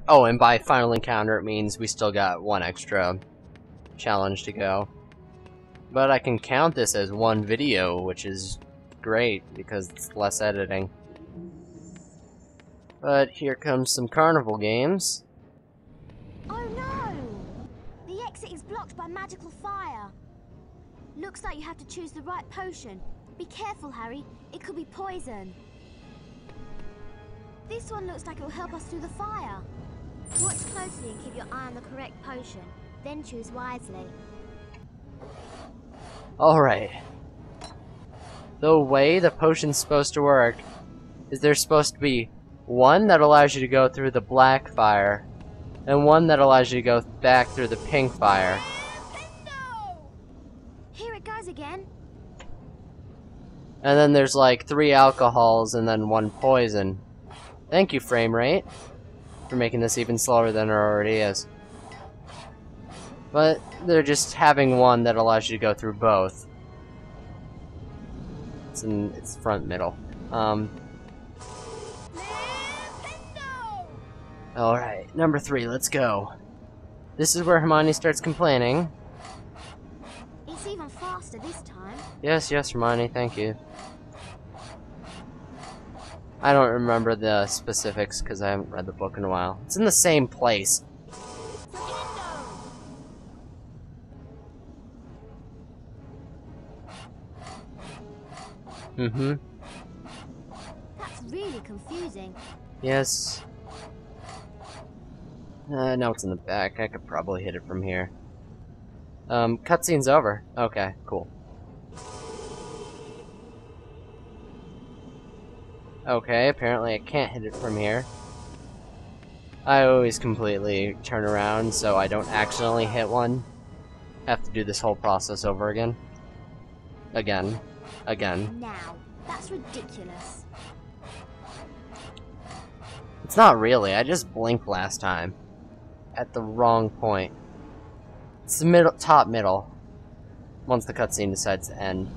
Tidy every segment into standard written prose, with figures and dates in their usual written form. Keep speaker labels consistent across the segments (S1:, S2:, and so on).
S1: Oh, and by final encounter, it means we still got one extra challenge to go. But I can count this as one video, which is great, because it's less editing. But here comes some carnival games.
S2: Oh no! The exit is blocked by magical fire. Looks like you have to choose the right potion. Be careful, Harry. It could be poison. This one looks like it will help us through the fire. Watch closely and keep your eye on the correct potion. Then choose wisely.
S1: Alright. The way the potion's supposed to work is there's supposed to be one that allows you to go through the black fire, and one that allows you to go back through the pink fire.
S2: Here it goes again.
S1: And then there's like 3 alcohols and then 1 poison. Thank you, frame rate, for making this even slower than it already is. But they're just having one that allows you to go through both. It's front middle. Alright, number 3, let's go. This is where Hermione starts complaining.
S2: It's even faster this time.
S1: Yes, Hermione, thank you. I don't remember the specifics because I haven't read the book in a while. It's in the same place. Mm-hmm.
S2: That's really confusing.
S1: Yes. Now it's in the back. I could probably hit it from here. Cutscene's over. Okay, cool. Okay, apparently I can't hit it from here. I always completely turn around so I don't accidentally hit one. Have to do this whole process over again. Again.
S2: Now, that's ridiculous.
S1: It's not really, I just blinked last time. At the wrong point. It's the top middle. Once the cutscene decides to end.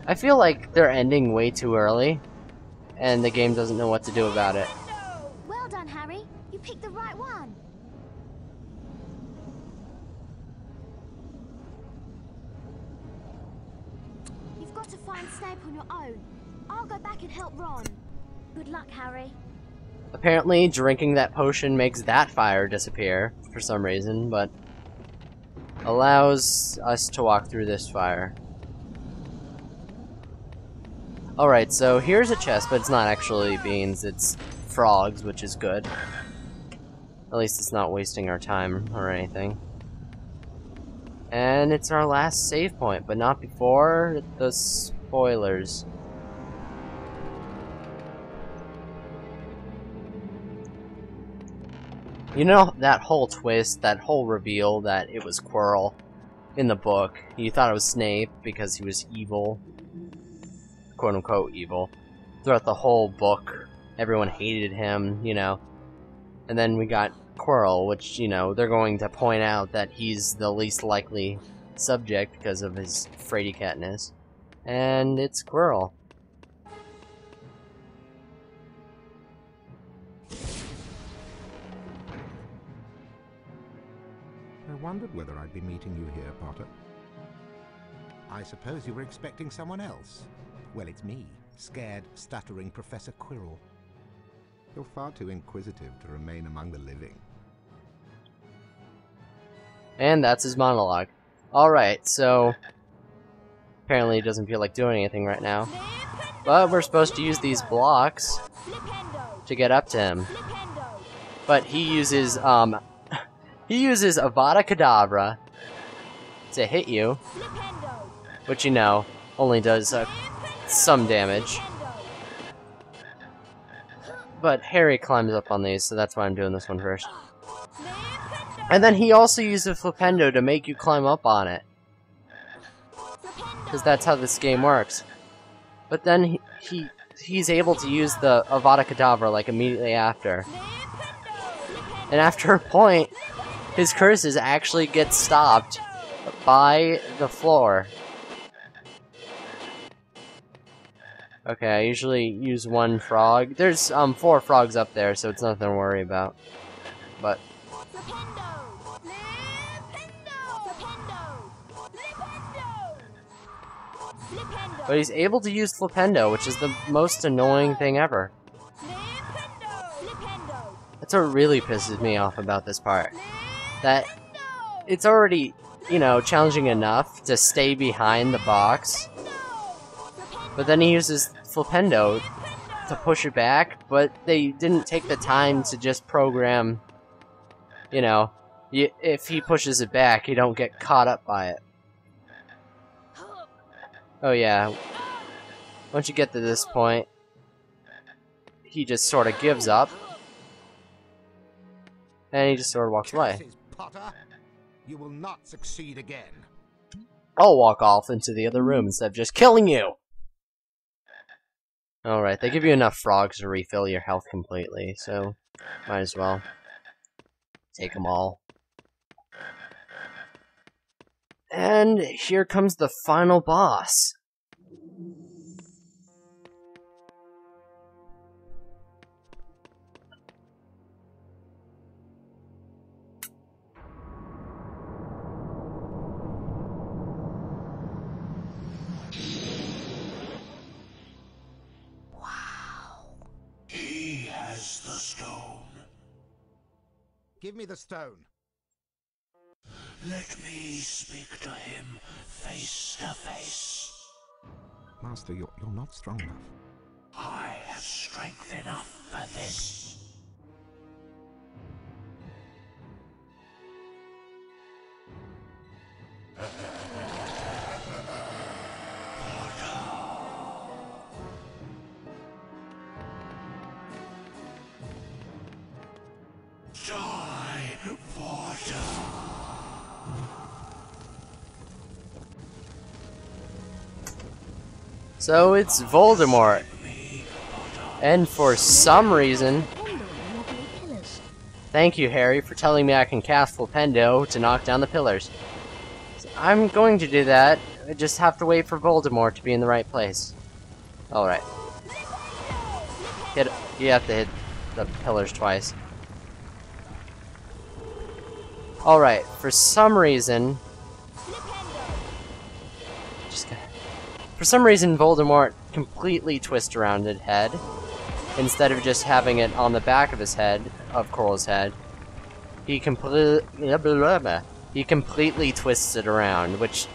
S1: I feel like they're ending way too early, and the game doesn't know what to do about it.
S2: Well done, Harry. You picked the right one. You've got to find Snape on your own. I'll go back and help Ron. Good luck, Harry.
S1: Apparently, drinking that potion makes that fire disappear for some reason, but allows us to walk through this fire. Alright, so here's a chest, but it's not actually beans, it's frogs, which is good. At least it's not wasting our time or anything. And it's our last save point, but not before the spoilers. You know, that whole twist, that whole reveal that it was Quirrell in the book. You thought it was Snape because he was evil. Quote-unquote evil. Throughout the whole book, everyone hated him, you know. And then we got Quirrell, which, you know, they're going to point out that he's the least likely subject because of his fraidy-catness. And it's Quirrell.
S3: I wondered whether I'd be meeting you here, Potter. I suppose you were expecting someone else. Well, it's me, scared, stuttering Professor Quirrell. You're far too inquisitive to remain among the living.
S1: And that's his monologue. Alright, so apparently he doesn't feel like doing anything right now. But we're supposed to use these blocks to get up to him. But he uses Avada Kedavra to hit you, which, you know, only does some damage. But Harry climbs up on these, so that's why I'm doing this one first. And then he also uses Flipendo to make you climb up on it. Because that's how this game works. But then he's able to use the Avada Kedavra, like, immediately after. And after a point, his curses actually get stopped by the floor. Okay, I usually use one frog. There's 4 frogs up there, so it's nothing to worry about. but
S2: Flipendo! Flipendo! Flipendo! Flipendo! Flipendo!
S1: but he's able to use Flipendo, which is the most annoying thing ever.
S2: Flipendo! Flipendo!
S1: That's what really pisses me off about this part. That it's already, you know, challenging enough to stay behind the box, but then he uses Flipendo to push it back, but they didn't take the time to just program, you know, if he pushes it back, you don't get caught up by it. Oh yeah, once you get to this point, he just sort of gives up, and he just sort of walks away.
S3: Curses, Potter! You will not succeed again.
S1: I'll walk off into the other room instead of just killing you! Alright, they give you enough frogs to refill your health completely, so might as well take them all. And here comes the final boss.
S4: He has the stone.
S3: Give me the stone.
S4: Let me speak to him face to face.
S3: Master, you're not strong enough.
S4: I have strength enough for this. Die, Potter.
S1: So it's Voldemort. And for some reason... Thank you, Harry, for telling me I can cast Flipendo to knock down the pillars. So I'm going to do that. I just have to wait for Voldemort to be in the right place. Alright. You have to hit the pillars twice. Alright, for some reason... For some reason, Voldemort completely twist around his head, instead of just having it on the back of his head, of Quirrell's head. He completely twists it around, which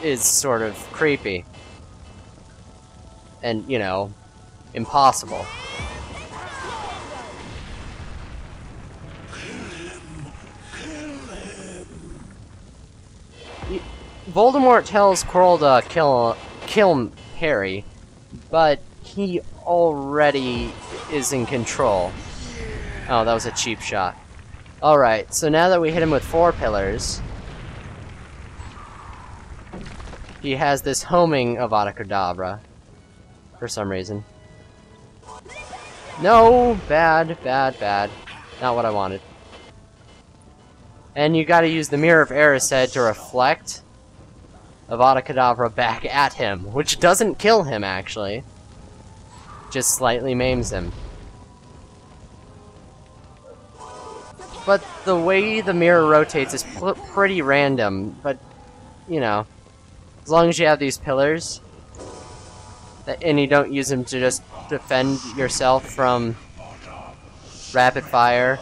S1: is sort of creepy. And, you know, impossible. Voldemort tells Quirrell to kill Harry, but he already is in control. Oh, that was a cheap shot. Alright, so now that we hit him with 4 pillars, he has this homing Avada Kedavra for some reason. No! Bad, bad, bad. Not what I wanted. And you gotta use the Mirror of Erised to reflect Avada Kedavra back at him, which doesn't kill him, actually. Just slightly maims him. But the way the mirror rotates is pretty random, but, you know, as long as you have these pillars, and you don't use them to just defend yourself from rapid fire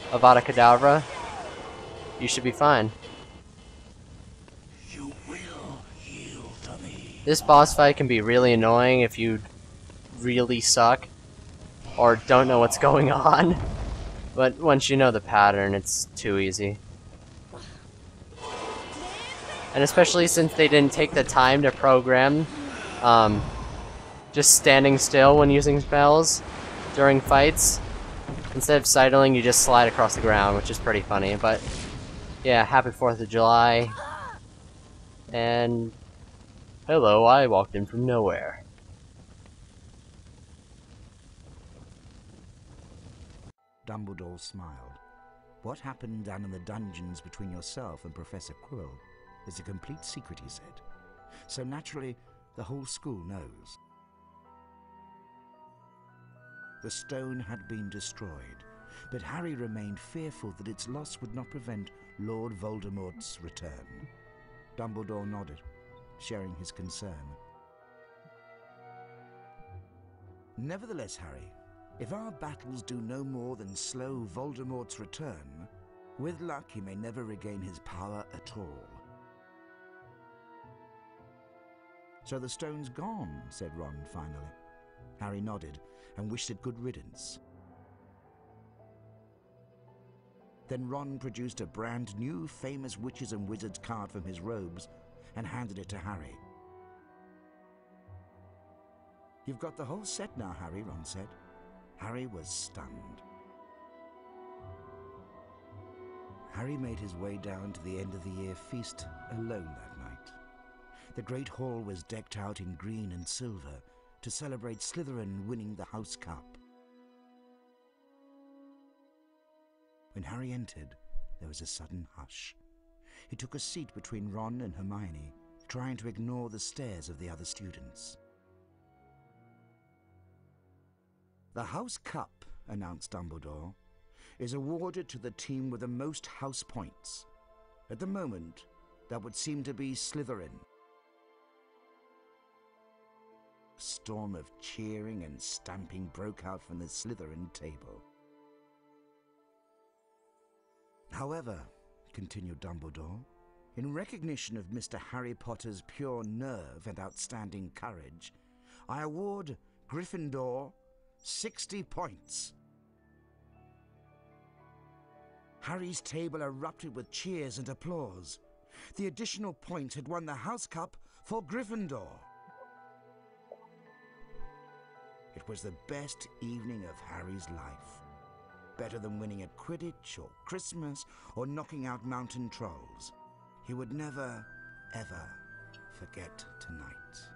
S1: Avada Kedavra, you should be fine. This boss fight can be really annoying if you really suck or don't know what's going on, but once you know the pattern, it's too easy. And especially since they didn't take the time to program just standing still when using spells during fights. Instead of sidling, you just slide across the ground, which is pretty funny. But yeah, happy 4th of July. And hello, I walked in from nowhere.
S3: Dumbledore smiled. What happened down in the dungeons between yourself and Professor Quirrell is a complete secret, he said. So naturally, the whole school knows. The stone had been destroyed,
S5: but Harry remained fearful that its loss would not prevent Lord Voldemort's return. Dumbledore nodded, sharing his concern. Nevertheless, Harry, if our battles do no more than slow Voldemort's return, with luck he may never regain his power at all. So the stone's gone, said Ron finally. Harry nodded and wished it good riddance. Then Ron produced a brand new famous witches and wizards card from his robes and handed it to Harry. You've got the whole set now, Harry, Ron said. Harry was stunned. Harry made his way down to the end of the year feast alone that night. The great hall was decked out in green and silver to celebrate Slytherin winning the House Cup. When Harry entered, there was a sudden hush. He took a seat between Ron and Hermione, trying to ignore the stares of the other students. The House Cup, announced Dumbledore, is awarded to the team with the most house points. At the moment, that would seem to be Slytherin. A storm of cheering and stamping broke out from the Slytherin table. However, continued Dumbledore, in recognition of Mr. Harry Potter's pure nerve and outstanding courage, I award Gryffindor 60 points. Harry's table erupted with cheers and applause. The additional points had won the House Cup for Gryffindor. It was the best evening of Harry's life. Better than winning at Quidditch or Christmas or knocking out mountain trolls. He would never, ever forget tonight.